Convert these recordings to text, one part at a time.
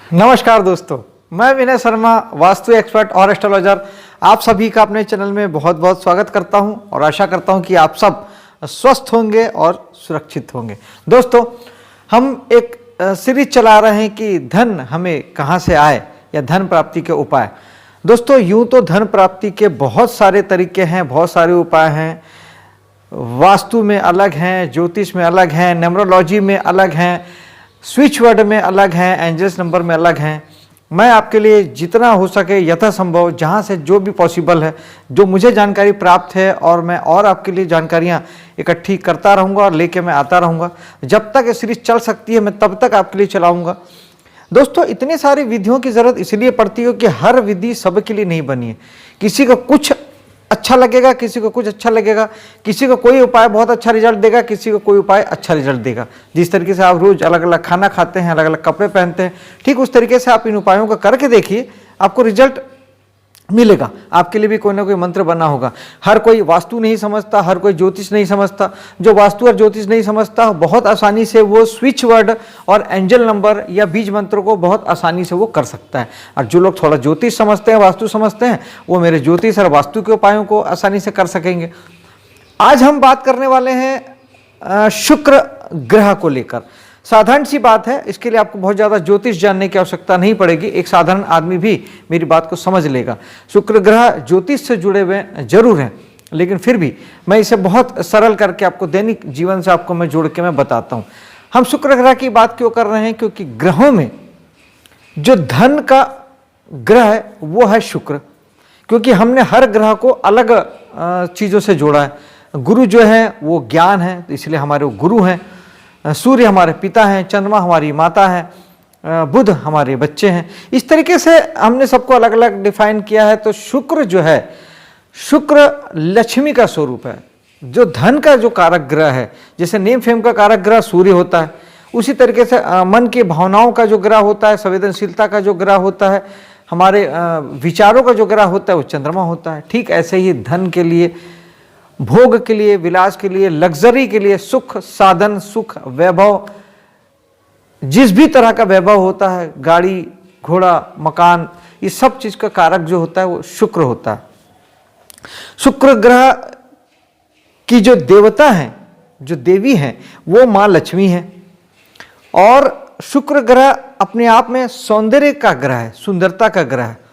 नमस्कार दोस्तों, मैं विनय शर्मा, वास्तु एक्सपर्ट और एस्ट्रोलॉजर, आप सभी का अपने चैनल में बहुत बहुत स्वागत करता हूं और आशा करता हूं कि आप सब स्वस्थ होंगे और सुरक्षित होंगे। दोस्तों, हम एक सीरीज चला रहे हैं कि धन हमें कहां से आए या धन प्राप्ति के उपाय। दोस्तों, यूं तो धन प्राप्ति के बहुत सारे तरीके हैं, बहुत सारे उपाय हैं। वास्तु में अलग हैं, ज्योतिष में अलग हैं, न्यूमरोलॉजी में अलग हैं, स्विच वर्ड में अलग हैं, एंजल्स नंबर में अलग हैं। मैं आपके लिए जितना हो सके यथासंभव, जहाँ से जो भी पॉसिबल है, जो मुझे जानकारी प्राप्त है, और मैं और आपके लिए जानकारियाँ इकट्ठी करता रहूँगा और लेके मैं आता रहूँगा। जब तक ये सीरीज चल सकती है मैं तब तक आपके लिए चलाऊँगा। दोस्तों, इतनी सारी विधियों की ज़रूरत इसलिए पड़ती है कि हर विधि सबके लिए नहीं बनी है। किसी को कुछ अच्छा लगेगा, किसी को कुछ अच्छा लगेगा, किसी को कोई उपाय बहुत अच्छा रिजल्ट देगा, किसी को कोई उपाय अच्छा रिजल्ट देगा। जिस तरीके से आप रोज अलग अलग खाना खाते हैं, अलग अलग कपड़े पहनते हैं, ठीक उस तरीके से आप इन उपायों को करके देखिए, आपको रिजल्ट मिलेगा। आपके लिए भी कोई ना कोई मंत्र बना होगा। हर कोई वास्तु नहीं समझता, हर कोई ज्योतिष नहीं समझता। जो वास्तु और ज्योतिष नहीं समझता, बहुत आसानी से वो स्विच वर्ड और एंजल नंबर या बीज मंत्रों को बहुत आसानी से वो कर सकता है। और जो लोग थोड़ा ज्योतिष समझते हैं, वास्तु समझते हैं, वो मेरे ज्योतिष और वास्तु के उपायों को आसानी से कर सकेंगे। आज हम बात करने वाले हैं शुक्र ग्रह को लेकर। साधारण सी बात है, इसके लिए आपको बहुत ज़्यादा ज्योतिष जानने की आवश्यकता नहीं पड़ेगी। एक साधारण आदमी भी मेरी बात को समझ लेगा। शुक्र ग्रह ज्योतिष से जुड़े हुए जरूर हैं, लेकिन फिर भी मैं इसे बहुत सरल करके आपको दैनिक जीवन से आपको मैं जोड़ के मैं बताता हूँ। हम शुक्र ग्रह की बात क्यों कर रहे हैं? क्योंकि ग्रहों में जो धन का ग्रह है वो है शुक्र। क्योंकि हमने हर ग्रह को अलग चीज़ों से जोड़ा है। गुरु जो है वो ज्ञान है, तो इसलिए हमारे वो गुरु हैं। सूर्य हमारे पिता हैं, चंद्रमा हमारी माता है, बुध हमारे बच्चे हैं। इस तरीके से हमने सबको अलग अलग डिफाइन किया है। तो शुक्र जो है, शुक्र लक्ष्मी का स्वरूप है, जो धन का जो कारक ग्रह है। जैसे नेम फेम का कारक ग्रह सूर्य होता है, उसी तरीके से मन की भावनाओं का जो ग्रह होता है, संवेदनशीलता का जो ग्रह होता है, हमारे विचारों का जो ग्रह होता है वो चंद्रमा होता है। ठीक ऐसे ही धन के लिए, भोग के लिए, विलास के लिए, लग्जरी के लिए, सुख साधन, सुख वैभव, जिस भी तरह का वैभव होता है, गाड़ी घोड़ा मकान, ये सब चीज का कारक जो होता है वो शुक्र होता है। शुक्र ग्रह की जो देवता हैं, जो देवी हैं, वो मां लक्ष्मी है। और शुक्र ग्रह अपने आप में सौंदर्य का ग्रह है, सुंदरता का ग्रह है।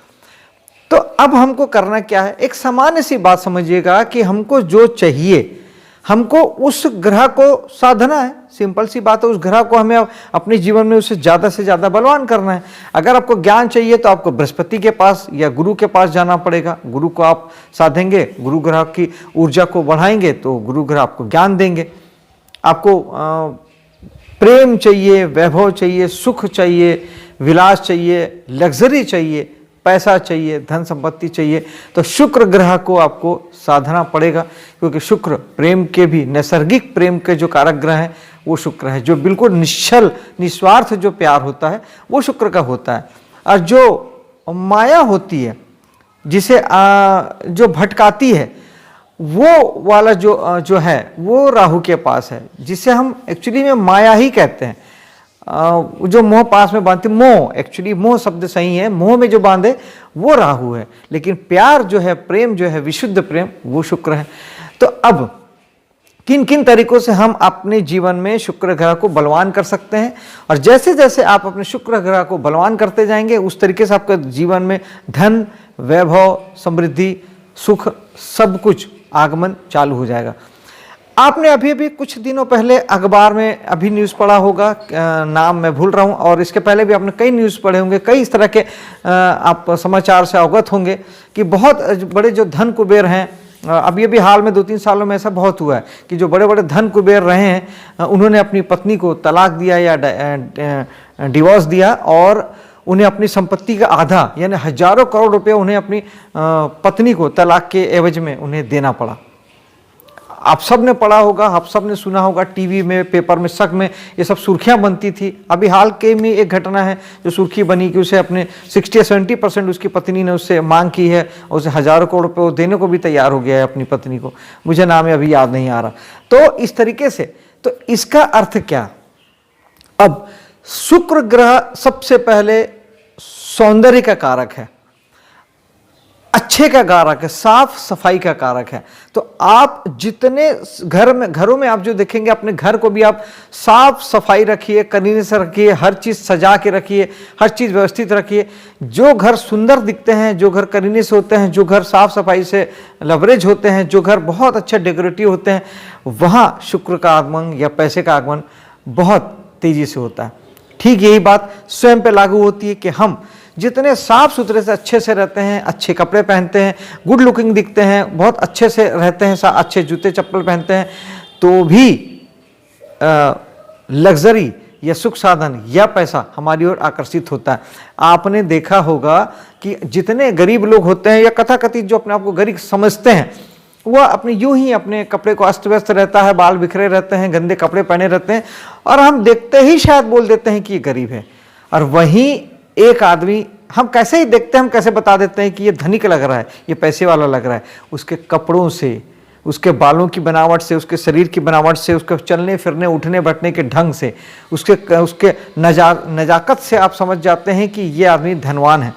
तो अब हमको करना क्या है? एक सामान्य सी बात समझिएगा कि हमको जो चाहिए, हमको उस ग्रह को साधना है। सिंपल सी बात है, उस ग्रह को हमें अपने जीवन में उसे ज़्यादा से ज़्यादा बलवान करना है। अगर आपको ज्ञान चाहिए तो आपको बृहस्पति के पास या गुरु के पास जाना पड़ेगा। गुरु को आप साधेंगे, गुरु ग्रह की ऊर्जा को बढ़ाएंगे तो गुरु ग्रह आपको ज्ञान देंगे। आपको प्रेम चाहिए, वैभव चाहिए, सुख चाहिए, विलास चाहिए, लग्जरी चाहिए, पैसा चाहिए, धन संपत्ति चाहिए, तो शुक्र ग्रह को आपको साधना पड़ेगा। क्योंकि शुक्र प्रेम के भी, नैसर्गिक प्रेम के जो कारक ग्रह है वो शुक्र है। जो बिल्कुल निश्चल निस्वार्थ जो प्यार होता है वो शुक्र का होता है। और जो माया होती है, जिसे जो भटकाती है, वो वाला जो है वो राहु के पास है, जिसे हम एक्चुअली में माया ही कहते हैं। जो मोह पास में बांधती, मोह, एक्चुअली मोह शब्द सही है, मोह में जो बांधे वो राहु है। लेकिन प्यार जो है, प्रेम जो है, विशुद्ध प्रेम, वो शुक्र है। तो अब किन किन तरीकों से हम अपने जीवन में शुक्र ग्रह को बलवान कर सकते हैं? और जैसे जैसे आप अपने शुक्र ग्रह को बलवान करते जाएंगे, उस तरीके से आपके जीवन में धन, वैभव, समृद्धि, सुख, सब कुछ आगमन चालू हो जाएगा। आपने अभी अभी कुछ दिनों पहले अखबार में अभी न्यूज़ पढ़ा होगा, नाम मैं भूल रहा हूँ, और इसके पहले भी आपने कई न्यूज़ पढ़े होंगे, कई इस तरह के आप समाचार से अवगत होंगे कि बहुत बड़े जो धन कुबेर हैं, अभी अभी हाल में 2-3 सालों में ऐसा बहुत हुआ है कि जो बड़े बड़े धन कुबेर रहे हैं, उन्होंने अपनी पत्नी को तलाक दिया या डिवोर्स दिया, और उन्हें अपनी संपत्ति का आधा यानी हजारों करोड़ रुपए उन्हें अपनी पत्नी को तलाक के एवज में उन्हें देना पड़ा। आप सब ने पढ़ा होगा, आप सब ने सुना होगा, टीवी में, पेपर में, शक में ये सब सुर्खियां बनती थी। अभी हाल के में एक घटना है जो सुर्खी बनी कि उसे अपने 60 या 70% उसकी पत्नी ने उससे मांग की है, और उसे हजारों करोड़ रुपये देने को भी तैयार हो गया है अपनी पत्नी को। मुझे नाम अभी याद नहीं आ रहा। तो इस तरीके से, तो इसका अर्थ क्या? अब शुक्र ग्रह सबसे पहले सौंदर्य का कारक है, अच्छे का कारक है, साफ सफाई का कारक है। तो आप जितने घरों में आप जो देखेंगे, अपने घर को भी आप साफ सफाई रखिए, करीने से रखिए, हर चीज सजा के रखिए, हर चीज व्यवस्थित रखिए। जो घर सुंदर दिखते हैं, जो घर करीने से होते हैं, जो घर साफ सफाई से लवरेज होते हैं, जो घर बहुत अच्छे डेकोरेटिव होते हैं, वहां शुक्र का आगमन या पैसे का आगमन बहुत तेजी से होता है। ठीक यही बात स्वयं पे लागू होती है कि हम जितने साफ सुथरे से अच्छे से रहते हैं, अच्छे कपड़े पहनते हैं, गुड लुकिंग दिखते हैं, बहुत अच्छे से रहते हैं, अच्छे जूते चप्पल पहनते हैं, तो भी लग्जरी या सुख साधन या पैसा हमारी ओर आकर्षित होता है। आपने देखा होगा कि जितने गरीब लोग होते हैं या कथाकथित जो अपने आप को गरीब समझते हैं, वह अपने यूं ही अपने कपड़े को अस्त व्यस्त रहता है, बाल बिखरे रहते हैं, गंदे कपड़े पहने रहते हैं, और हम देखते ही शायद बोल देते हैं कि ये गरीब है। और वहीं एक आदमी, हम कैसे ही देखते हैं, हम कैसे बता देते हैं कि ये धनिक लग रहा है, ये पैसे वाला लग रहा है, उसके कपड़ों से, उसके बालों की बनावट से, उसके शरीर की बनावट से, उसके चलने फिरने उठने बैठने के ढंग से, उसके नजाकत से आप समझ जाते हैं कि ये आदमी धनवान है।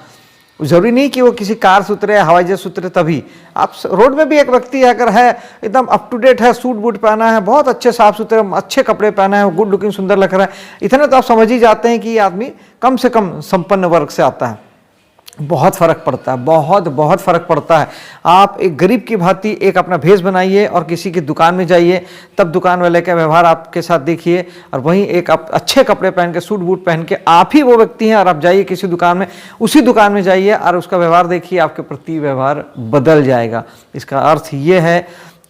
जरूरी नहीं कि वो किसी कार से उतरे, हवाई जहाज से उतरे तभी। आप रोड में भी एक व्यक्ति अगर है, एकदम अप टू डेट है, सूट बूट पहना है, बहुत अच्छे साफ सुथरे अच्छे कपड़े पहना है, गुड लुकिंग सुंदर लग रहा है, इतने तो आप समझ ही जाते हैं कि ये आदमी कम से कम संपन्न वर्ग से आता है। बहुत फर्क पड़ता है, बहुत फर्क पड़ता है। आप एक गरीब की भांति एक अपना भेष बनाइए और किसी की दुकान में जाइए, तब दुकान वाले का व्यवहार आपके साथ देखिए, और वहीं एक आप अच्छे कपड़े पहन के, सूट बूट पहन के आप ही वो व्यक्ति हैं, और आप जाइए किसी दुकान में, उसी दुकान में जाइए और उसका व्यवहार देखिए, आपके प्रति व्यवहार बदल जाएगा। इसका अर्थ ये है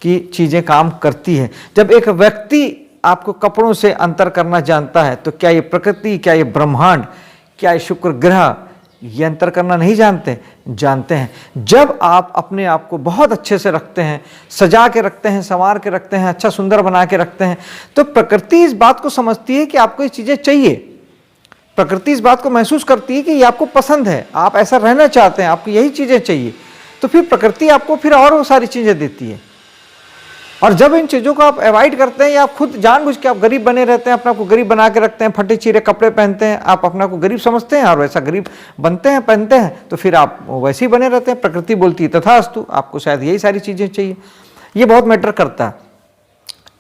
कि चीज़ें काम करती हैं। जब एक व्यक्ति आपको कपड़ों से अंतर करना जानता है, तो क्या ये प्रकृति, क्या ये ब्रह्मांड, क्या ये शुक्र ग्रह ये अंतर करना नहीं जानते हैं। जब आप अपने आप को बहुत अच्छे से रखते हैं, सजा के रखते हैं, संवार के रखते हैं, अच्छा सुंदर बना के रखते हैं, तो प्रकृति इस बात को समझती है कि आपको ये चीज़ें चाहिए। प्रकृति इस बात को महसूस करती है कि ये आपको पसंद है, आप ऐसा रहना चाहते हैं, आपको यही चीज़ें चाहिए, तो फिर प्रकृति आपको फिर और वो सारी चीज़ें देती है। और जब इन चीज़ों को आप अवॉइड करते हैं या आप खुद जानबूझ के आप गरीब बने रहते हैं, अपने आप को गरीब बना के रखते हैं, फटे चीरे कपड़े पहनते हैं, आप अपने आप को गरीब समझते हैं और वैसा गरीब बनते हैं, पहनते हैं, तो फिर आप वैसे ही बने रहते हैं। प्रकृति बोलती है तथास्तु, आपको शायद यही सारी चीज़ें चाहिए। ये बहुत मैटर करता है।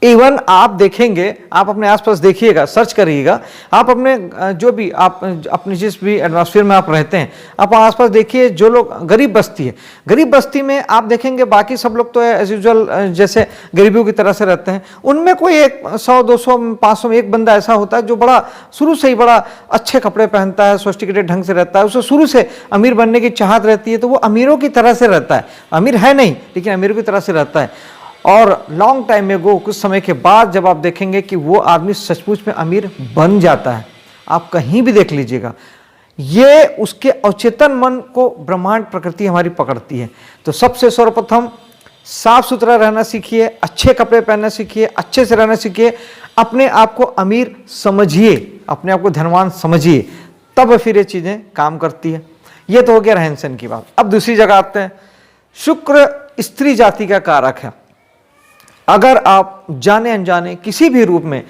इवन आप देखेंगे, आप अपने आसपास देखिएगा, सर्च करिएगा, आप अपने जो भी आप अपने जिस भी एटमॉस्फेयर में आप रहते हैं, आप आसपास देखिए, जो लोग गरीब बस्ती है, गरीब बस्ती में आप देखेंगे बाकी सब लोग तो एज यूजुअल जैसे गरीबियों की तरह से रहते हैं। उनमें कोई एक 100, 200, 500 में एक बंदा ऐसा होता है जो बड़ा शुरू से ही बड़ा अच्छे कपड़े पहनता है, सोस्टिकेटेड ढंग से रहता है, उसे शुरू से अमीर बनने की चाहत रहती है, तो वो अमीरों की तरह से रहता है। अमीर है नहीं, लेकिन अमीरों की तरह से रहता है। और लॉन्ग टाइम में वो कुछ समय के बाद जब आप देखेंगे कि वो आदमी सचमुच में अमीर बन जाता है, आप कहीं भी देख लीजिएगा, ये उसके अवचेतन मन को ब्रह्मांड प्रकृति हमारी पकड़ती है। तो सबसे सर्वप्रथम साफ सुथरा रहना सीखिए, अच्छे कपड़े पहनना सीखिए, अच्छे से रहना सीखिए, अपने आप को अमीर समझिए, अपने आप को धनवान समझिए, तब फिर ये चीजें काम करती है। ये तो हो गया रहन सहन की बात। अब दूसरी जगह आते हैं। शुक्र स्त्री जाति का कारक है। अगर आप जाने अनजाने किसी भी रूप में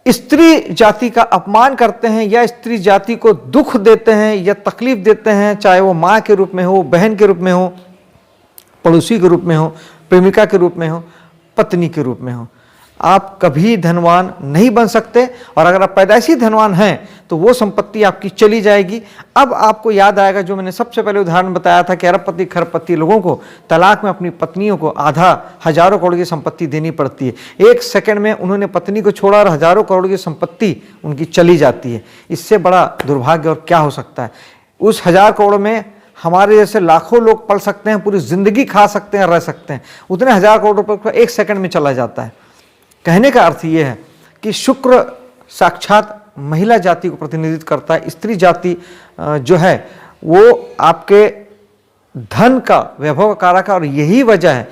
स्त्री जाति का अपमान करते हैं या स्त्री जाति को दुख देते हैं या तकलीफ देते हैं, चाहे वो माँ के रूप में हो, बहन के रूप में हो, पड़ोसी के रूप में हो, प्रेमिका के रूप में हो, पत्नी के रूप में हो, आप कभी धनवान नहीं बन सकते। और अगर आप पैदाइशी धनवान हैं तो वो संपत्ति आपकी चली जाएगी। अब आपको याद आएगा जो मैंने सबसे पहले उदाहरण बताया था कि अरबपति खरबपति लोगों को तलाक में अपनी पत्नियों को आधा हजारों करोड़ की संपत्ति देनी पड़ती है। एक सेकंड में उन्होंने पत्नी को छोड़ा और हजारों करोड़ की संपत्ति उनकी चली जाती है। इससे बड़ा दुर्भाग्य और क्या हो सकता है। उस 1000 करोड़ में हमारे जैसे लाखों लोग पल सकते हैं, पूरी जिंदगी खा सकते हैं, रह सकते हैं। उतने 1000 करोड़ रुपए एक सेकंड में चला जाता है। कहने का अर्थ यह है कि शुक्र साक्षात महिला जाति को प्रतिनिधित्व करता है। स्त्री जाति जो है वो आपके धन का, वैभव का कारक है। और यही वजह है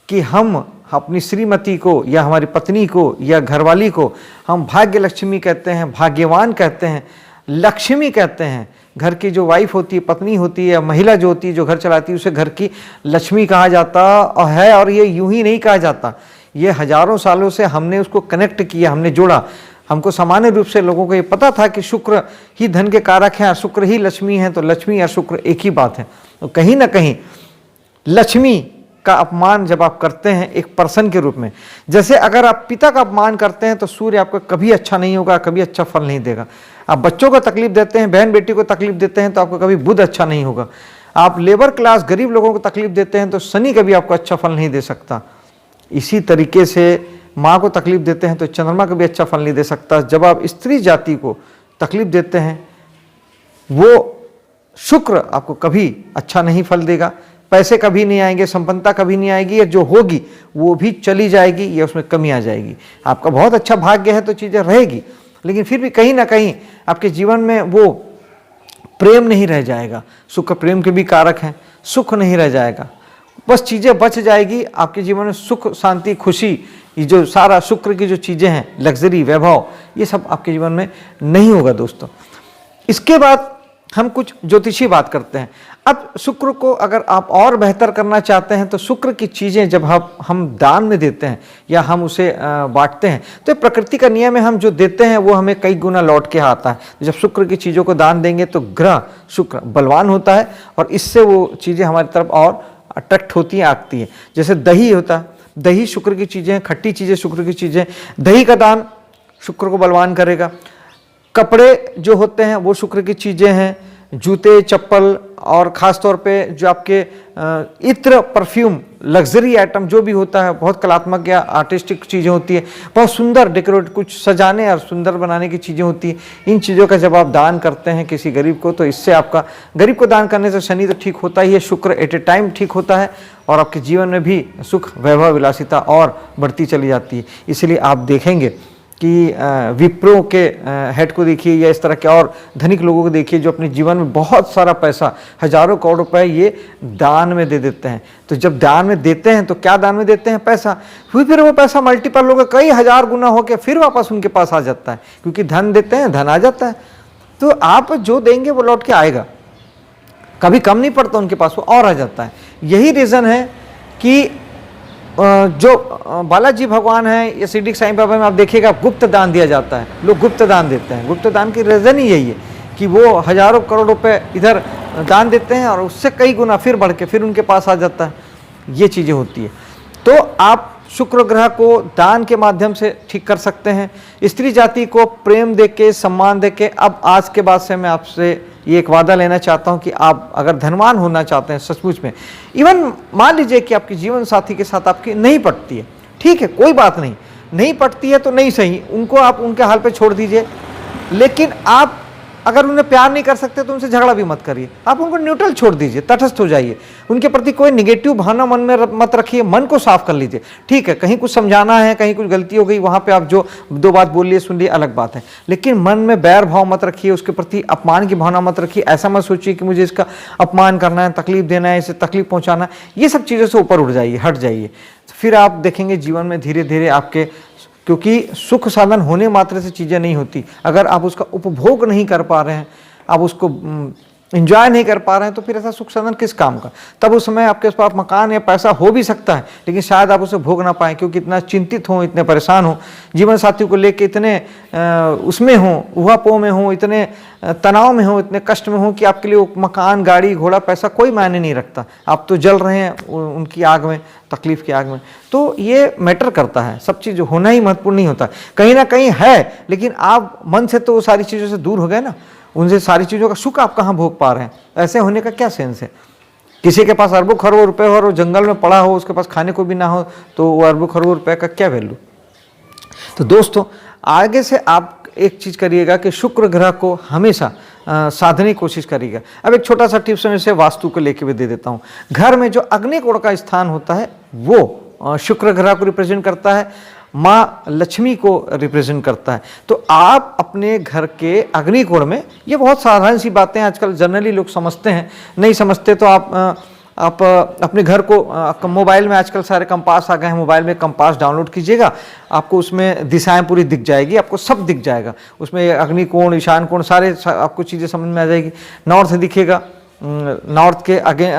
कि हम अपनी श्रीमती को या हमारी पत्नी को या घरवाली को हम भाग्य लक्ष्मी कहते हैं, भाग्यवान कहते हैं, लक्ष्मी कहते हैं। घर की जो वाइफ होती है, पत्नी होती है, महिला जो होती है, जो घर चलाती है, उसे घर की लक्ष्मी कहा जाता है। और ये यूं ही नहीं कहा जाता, ये हजारों सालों से हमने उसको कनेक्ट किया, हमने जोड़ा। हमको सामान्य रूप से लोगों को ये पता था कि शुक्र ही धन के कारक हैं और शुक्र ही लक्ष्मी है, तो लक्ष्मी और शुक्र एक ही बात है। तो कहीं ना कहीं लक्ष्मी का अपमान जब आप करते हैं एक पर्सन के रूप में, जैसे अगर आप पिता का अपमान करते हैं तो सूर्य आपको कभी अच्छा नहीं होगा, कभी अच्छा फल नहीं देगा। आप बच्चों को तकलीफ देते हैं, बहन बेटी को तकलीफ देते हैं तो आपको कभी बुध अच्छा नहीं होगा। आप लेबर क्लास गरीब लोगों को तकलीफ देते हैं तो शनि कभी आपको अच्छा फल नहीं दे सकता। इसी तरीके से माँ को तकलीफ देते हैं तो चंद्रमा कभी अच्छा फल नहीं दे सकता। जब आप स्त्री जाति को तकलीफ देते हैं वो शुक्र आपको कभी अच्छा नहीं फल देगा। पैसे कभी नहीं आएंगे, संपन्नता कभी नहीं आएगी, या जो होगी वो भी चली जाएगी या उसमें कमी आ जाएगी। आपका बहुत अच्छा भाग्य है तो चीज़ें रहेगी, लेकिन फिर भी कहीं ना कहीं आपके जीवन में वो प्रेम नहीं रह जाएगा। शुक्र प्रेम के भी कारक हैं, सुख नहीं रह जाएगा, बस चीज़ें बच जाएगी आपके जीवन में। सुख, शांति, खुशी, ये जो सारा शुक्र की जो चीज़ें हैं, लग्जरी, वैभव, ये सब आपके जीवन में नहीं होगा दोस्तों। इसके बाद हम कुछ ज्योतिषी बात करते हैं। अब शुक्र को अगर आप और बेहतर करना चाहते हैं तो शुक्र की चीज़ें जब हम दान में देते हैं या हम उसे बांटते हैं तो प्रकृति का नियम है, हम जो देते हैं वो हमें कई गुना लौट के आता है। जब शुक्र की चीज़ों को दान देंगे तो ग्रह शुक्र बलवान होता है और इससे वो चीज़ें हमारी तरफ और अट्रैक्ट होती हैं, आती हैं। जैसे दही होता है, दही शुक्र की चीज़ें, खट्टी चीज़ें शुक्र की चीज़ें, दही का दान शुक्र को बलवान करेगा। कपड़े जो होते हैं वो शुक्र की चीज़ें हैं, जूते, चप्पल और ख़ास तौर पे जो आपके इत्र, परफ्यूम, लग्जरी आइटम जो भी होता है, बहुत कलात्मक या आर्टिस्टिक चीज़ें होती है, बहुत सुंदर डेकोरेट, कुछ सजाने और सुंदर बनाने की चीज़ें होती हैं। इन चीज़ों का जब आप दान करते हैं किसी गरीब को तो इससे आपका, गरीब को दान करने से शनि तो ठीक होता ही है, शुक्र एट ए टाइम ठीक होता है और आपके जीवन में भी सुख, वैभव, विलासिता और बढ़ती चली जाती है। इसलिए आप देखेंगे कि विप्रो के हेड को देखिए या इस तरह के और धनिक लोगों को देखिए जो अपने जीवन में बहुत सारा पैसा, हजारों करोड़ रुपए ये दान में दे देते हैं। तो जब दान में देते हैं तो क्या दान में देते हैं? पैसा। फिर वो पैसा मल्टीपल होकर कई हजार गुना होकर फिर वापस उनके पास आ जाता है, क्योंकि धन देते हैं, धन आ जाता है। तो आप जो देंगे वो लौट के आएगा, कभी कम नहीं पड़ता उनके पास, वो और आ जाता है। यही रीज़न है कि जो बालाजी भगवान है या शिरडी साईं बाबा में आप देखिएगा गुप्त दान दिया जाता है, लोग गुप्त दान देते हैं। गुप्त दान की रीज़न ही यही है कि वो हजारों करोड़ रुपए इधर दान देते हैं और उससे कई गुना फिर बढ़ के फिर उनके पास आ जाता है। ये चीज़ें होती है। तो आप शुक्र ग्रह को दान के माध्यम से ठीक कर सकते हैं। स्त्री जाति को प्रेम देके, सम्मान देके। अब आज के बाद से मैं आपसे ये एक वादा लेना चाहता हूँ कि आप अगर धनवान होना चाहते हैं सचमुच में, इवन मान लीजिए कि आपकी जीवन साथी के साथ आपकी नहीं पटती है, ठीक है, कोई बात नहीं, नहीं पटती है तो नहीं सही, उनको आप उनके हाल पे छोड़ दीजिए। लेकिन आप अगर उन्हें प्यार नहीं कर सकते तो उनसे झगड़ा भी मत करिए, आप उनको न्यूट्रल छोड़ दीजिए, तटस्थ हो जाइए। उनके प्रति कोई निगेटिव भावना मन में मत रखिए, मन को साफ कर लीजिए। ठीक है, कहीं कुछ समझाना है, कहीं कुछ गलती हो गई, वहाँ पे आप जो दो बात बोल लिए, सुन लिए, अलग बात है, लेकिन मन में बैर भाव मत रखिए, उसके प्रति अपमान की भावना मत रखिए। ऐसा मत सोचिए कि मुझे इसका अपमान करना है, तकलीफ देना है, इसे तकलीफ पहुँचाना है। ये सब चीज़ों से ऊपर उठ जाइए, हट जाइए। फिर आप देखेंगे जीवन में धीरे धीरे आपके, क्योंकि सुख साधन होने मात्र से चीज़ें नहीं होती, अगर आप उसका उपभोग नहीं कर पा रहे हैं, आप उसको एंजॉय नहीं कर पा रहे हैं, तो फिर ऐसा सुख साधन किस काम का? तब उस समय आपके पास मकान या पैसा हो भी सकता है, लेकिन शायद आप उसे भोग ना पाएं, क्योंकि इतना चिंतित हो, इतने परेशान हो, जीवन साथी को लेके इतने उसमें हो, उहापोह में हो, इतने तनाव में हो, इतने कष्ट में हो कि आपके लिए वो मकान, गाड़ी, घोड़ा, पैसा कोई मायने नहीं रखता। आप तो जल रहे हैं उनकी आग में, तकलीफ की आग में। तो ये मैटर करता है, सब चीज़ होना ही महत्वपूर्ण नहीं होता, कहीं ना कहीं है, लेकिन आप मन से तो सारी चीज़ों से दूर हो गए ना, उनसे सारी चीज़ों का सुख आप कहाँ भोग पा रहे हैं? ऐसे होने का क्या सेंस है? किसी के पास अरबों खरबों रुपए हो और वो जंगल में पड़ा हो, उसके पास खाने को भी ना हो, तो वो अरबों खरबों रुपए का क्या वैल्यू? तो दोस्तों आगे से आप एक चीज़ करिएगा कि शुक्र ग्रह को हमेशा साधने की कोशिश करिएगा। अब एक छोटा सा टिप्स मैं इसे वास्तु को लेके भी दे देता हूँ। घर में जो अग्निकोण का स्थान होता है वो शुक्र ग्रह को रिप्रेजेंट करता है, माँ लक्ष्मी को रिप्रेजेंट करता है। तो आप अपने घर के अग्निकोण में, ये बहुत साधारण सी बातें आजकल जनरली लोग समझते हैं, नहीं समझते तो आप अपने घर को, मोबाइल में आजकल सारे कंपास आ गए हैं, मोबाइल में कंपास डाउनलोड कीजिएगा, आपको उसमें दिशाएं पूरी दिख जाएगी, आपको सब दिख जाएगा, उसमें अग्निकोण, ईशान कोण, सारे आपको चीज़ें समझ में आ जाएगी। नॉर्थ दिखेगा, नॉर्थ के आगे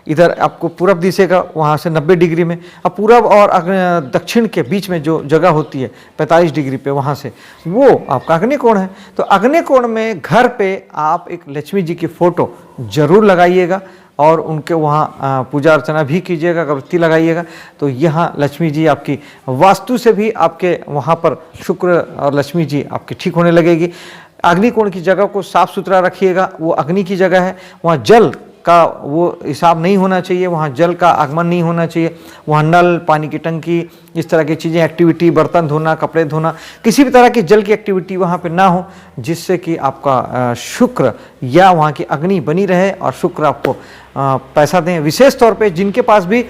इधर आपको पूरब दिशेगा, वहाँ से 90 डिग्री में। अब पूरब और दक्षिण के बीच में जो जगह होती है 45 डिग्री पे, वहाँ से वो आपका अग्निकोण है। तो अग्निकोण में घर पे आप एक लक्ष्मी जी की फोटो जरूर लगाइएगा और उनके वहाँ पूजा अर्चना भी कीजिएगा, अगरबत्ती लगाइएगा। तो यहाँ लक्ष्मी जी आपकी वास्तु से भी आपके वहाँ पर शुक्र और लक्ष्मी जी आपकी ठीक होने लगेगी। अग्निकोण की जगह को साफ सुथरा रखिएगा, वो अग्नि की जगह है, वहाँ जल का वो हिसाब नहीं होना चाहिए, वहाँ जल का आगमन नहीं होना चाहिए, वहाँ नल, पानी की टंकी, इस तरह की चीज़ें, एक्टिविटी, बर्तन धोना, कपड़े धोना, किसी भी तरह की जल की एक्टिविटी वहाँ पे ना हो, जिससे कि आपका शुक्र या वहाँ की अग्नि बनी रहे और शुक्र आपको पैसा दें। विशेष तौर पे जिनके पास भी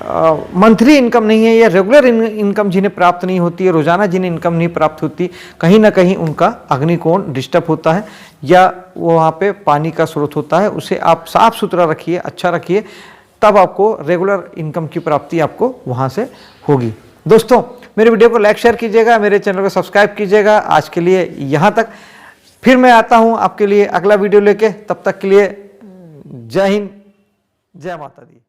मंथली इनकम नहीं है या रेगुलर इनकम जिन्हें प्राप्त नहीं होती है, रोजाना जिन्हें इनकम नहीं प्राप्त होती, कहीं ना कहीं उनका अग्निकोण डिस्टर्ब होता है या वहाँ पे पानी का स्रोत होता है, उसे आप साफ सुथरा रखिए, अच्छा रखिए, तब आपको रेगुलर इनकम की प्राप्ति आपको वहाँ से होगी। दोस्तों, मेरे वीडियो को लाइक शेयर कीजिएगा, मेरे चैनल को सब्सक्राइब कीजिएगा। आज के लिए यहाँ तक, फिर मैं आता हूँ आपके लिए अगला वीडियो लेके। तब तक के लिए जय हिंद, जय माता दी।